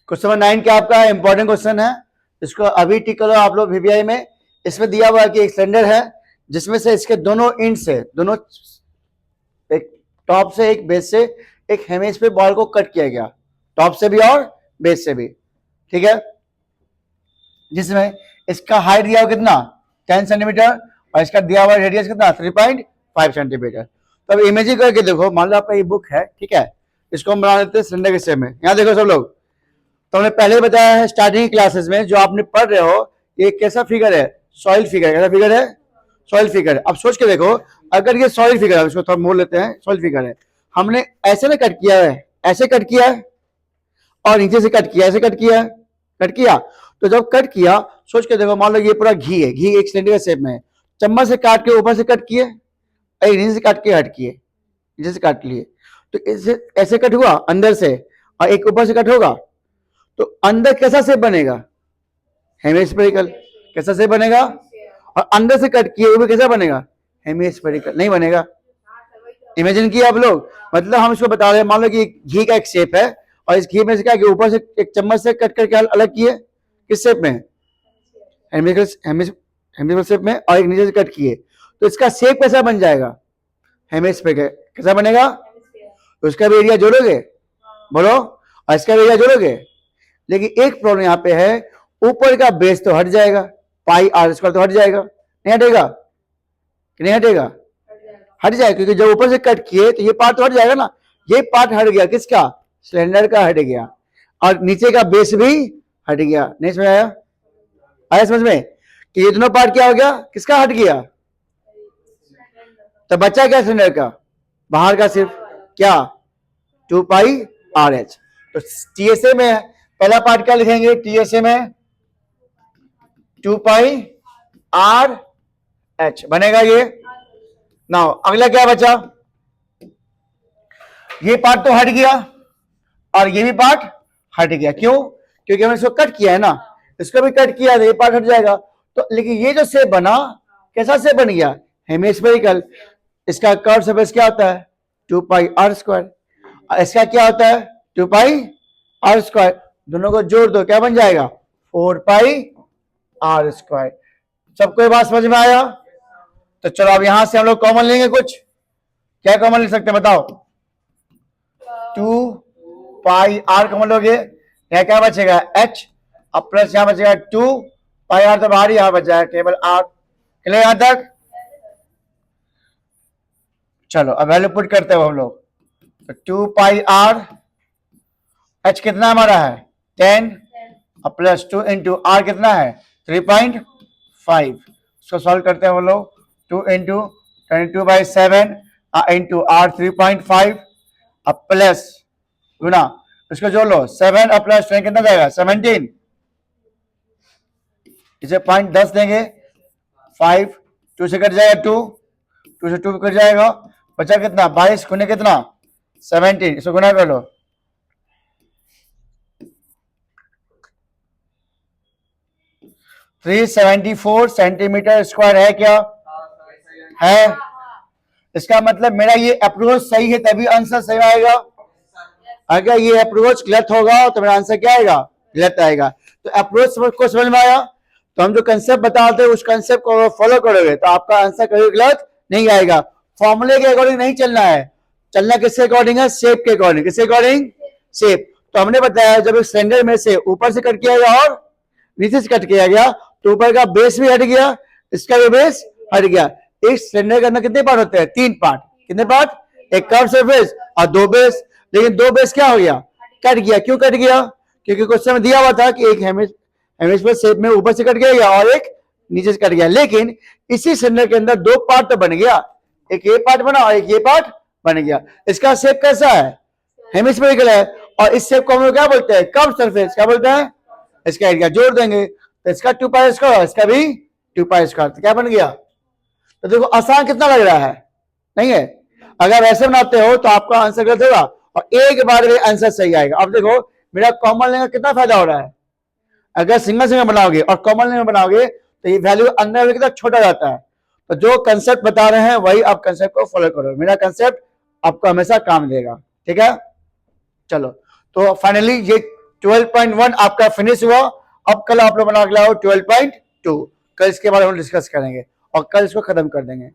Question number 9 क्या आपका important question है, इसको अभी टिक करो आप लोग वीबीआई में। इसमें दिया हुआ है कि एक सिलेंडर है जिसमें से इसके दोनों एंड से, दोनों एक टॉप से एक बेस से एक हेमिस्फीयर बॉल को कट किया गया, टॉप से भी और बेस से भी, ठीक है। जिसमें इसका हाइट दिया हुआ कितना 10 सेंटीमीटर और इसका दिया हुआ रेडियस कितना 3.5 सेंटीमीटर। तो अब इमेजिंग करके देखो, मान लो आपका ये बुक है, ठीक है, इसको हम बना लेते हैं सिलेंडर के शेप में। यहाँ देखो सब लोग, तो हमने पहले बताया है स्टार्टिंग क्लासेस में, जो आपने पढ़ रहे हो, ये कैसा फिगर है, सॉइल फिगर। कैसा फिगर है, सॉइल फिगर। अब सोच के देखो, अगर ये सॉइल फिगर है, इसको थोड़ा मोड़ लेते हैं, सॉइल फिगर है, हमने ऐसे ना कट किया है, ऐसे कट किया है और नीचे से कट किया, ऐसे कट किया है, कट किया। तो जब कट किया, सोच के देखो, मान लो ये पूरा घी है, घी एक सिलेंडर के शेप में है, चम्मच से काट के ऊपर से कट किए, नीचे से काट के हट किए, नीचे से काट लिए, तो इसे ऐसे कट हुआ अंदर से और एक ऊपर से कट होगा, तो अंदर कैसा शेप बनेगा, हेमिस्फेरिकल। कैसा शेप बनेगा, और अंदर से कट किए हुए कैसा बनेगा, हेमिस्फेरिकल नहीं बनेगा। इमेजिन किया आप लोग, मतलब हम इसको बता रहे हैं, मान लो कि घी का एक शेप है और इस घी में से क्या किया, ऊपर से एक चम्मच से कट करके अलग किए, किस शेप में, हेमिस्फेरिकल शेप में, और एक नीचे से कट किए, तो इसका शेप कैसा बन जाएगा, हेमिस्फेरिकल। कैसा बनेगा, तो उसका भी एरिया जोड़ोगे, बोलो, और इसका भी एरिया जोड़ोगे। लेकिन एक प्रॉब्लम यहाँ पे है, ऊपर का बेस तो हट जाएगा, पाई आर स्क्वायर तो हट जाएगा, नहीं हटेगा कि नहीं हटेगा, हट जाएगा, क्योंकि जब ऊपर से कट किए तो ये पार्ट तो हट जाएगा ना, ये पार्ट हट गया, किसका, सिलेंडर का हट गया, और नीचे का बेस भी हट गया। नहीं समझ आया, आया समझ में कि ये दोनों पार्ट क्या हो गया, किसका हट गया, तो बचा क्या सिलेंडर का, बाहर का सिर्फ क्या 2 पाई आर एच। तो टीएसए में पहला पार्ट क्या लिखेंगे, टीएसए में 2 पाई आर एच बनेगा ये। नाउ अगला क्या बचा, ये पार्ट तो हट गया और ये भी पार्ट हट गया, क्यों, क्योंकि हमने इसको कट किया है ना, इसको भी कट किया, ये पार्ट हट जाएगा। तो लेकिन ये जो शेप बना, कैसा शेप बन गया, हेमिस्फेरिकल। इसका कर्व सरफेस क्या होता है, 2 पाई आर स्क्वायर, इसका क्या होता है 2 पाई आर स्क्वायर, दोनों को जोड़ दो, क्या बन जाएगा 4 पाई आर स्क्वायर। सबको ये बात समझ में आया। तो चलो अब यहां से हम लोग कॉमन लेंगे, कुछ क्या कॉमन ले सकते हैं बताओ, 2 पाई आर कॉमन लोगे, यहाँ क्या बचेगा एच, अब प्लस यहां बचेगा 2 पाई आर, तो बाहर यहां बच जाएगा केवल आर। क्लियर यहां तक, चलो अब वैल्यू पुट करते हैं हम लोग। तो 2 पाई आर, एच कितना हमारा है 10, और प्लस 2 इंटू आर कितना है 3.5। इसको सॉल्व करते हैं हम लोग, 2 इंटू 22/7 इंटू आर 3.5, अब प्लस गुना, इसको जोड़ लो 7 और प्लस 10 कितना जाएगा 17, इसे 0.10 देंगे, 5 2 से कट जाएगा 2, 2 से 2 कट जाएगा, बचा कितना 22 गुने कितना 17, इसको गुना कर लो, 374 सेंटीमीटर स्क्वायर है क्या, है। इसका मतलब मेरा ये अप्रोच सही है तभी आंसर सही आएगा, अगर ये अप्रोच गलत होगा तो मेरा आंसर क्या आएगा, गलत आएगा। तो अप्रोच को समझ में आया, तो हम जो कंसेप्ट बताते हैं उस कंसेप्ट को फॉलो करोगे तो आपका आंसर कभी गलत नहीं आएगा। फॉर्मूले के अकॉर्डिंग नहीं चलना है, चलना किसके अकॉर्डिंग है, शेप के अकॉर्डिंग। किसके अकॉर्डिंग, शेप। तो हमने बताया जब एक सिलेंडर में से ऊपर से कट किया गया और नीचे से कट किया गया तो ऊपर का बेस भी हट गया, इसका भी बेस हट गया। इस सिलेंडर के अंदर कितने पार्ट होते हैं, 3 पार्ट। कितने पार्ट, एक कर्व सरफेस और 2 बेस। लेकिन 2 बेस क्या हो गया, कट गया। क्यों कट गया, क्योंकि क्वेश्चन में दिया हुआ था कि एक हेमिस्फीयर शेप में ऊपर से कट गया और एक नीचे से कट गया। लेकिन इसी सिलेंडर के अंदर 2 पार्ट तो बन गया, एक ये पार्ट बना और एक ये पार्ट बन गया। इसका शेप कैसा है, हेमिस्फेरिकल है, और इस शेप को हम लोग क्या बोलते हैं, कर्व सरफेस। क्या बोलते हैं, इसका एरिया जोड़ देंगे तो इसका 2 पाई स्क्वायर, इसका भी 2 पाई स्क्वायर, तो क्या बन गया। तो देखो आसान कितना लग रहा है, नहीं है। अगर ऐसे बनाते हो तो आपका आंसर गलत होगा और एक बार में आंसर सही आएगा। अब देखो मेरा कॉमन लेने का कितना फायदा हो रहा है, अगर सिंगल सिंगल बनाओगे और कॉमन लेने बनाओगे तो ये वैल्यू अंदर कितना छोटा जाता है। तो जो कंसेप्ट बता रहे हैं वही आप कंसेप्ट को फॉलो करो। मेरा कंसेप्ट आपको हमेशा काम देगा। ठीक है, चलो तो फाइनली ये 12.1 आपका फिनिश हुआ। अब कल आप लोग बना के लाओ 12.2, कल इसके बारे में डिस्कस करेंगे और कल इसको खत्म कर देंगे।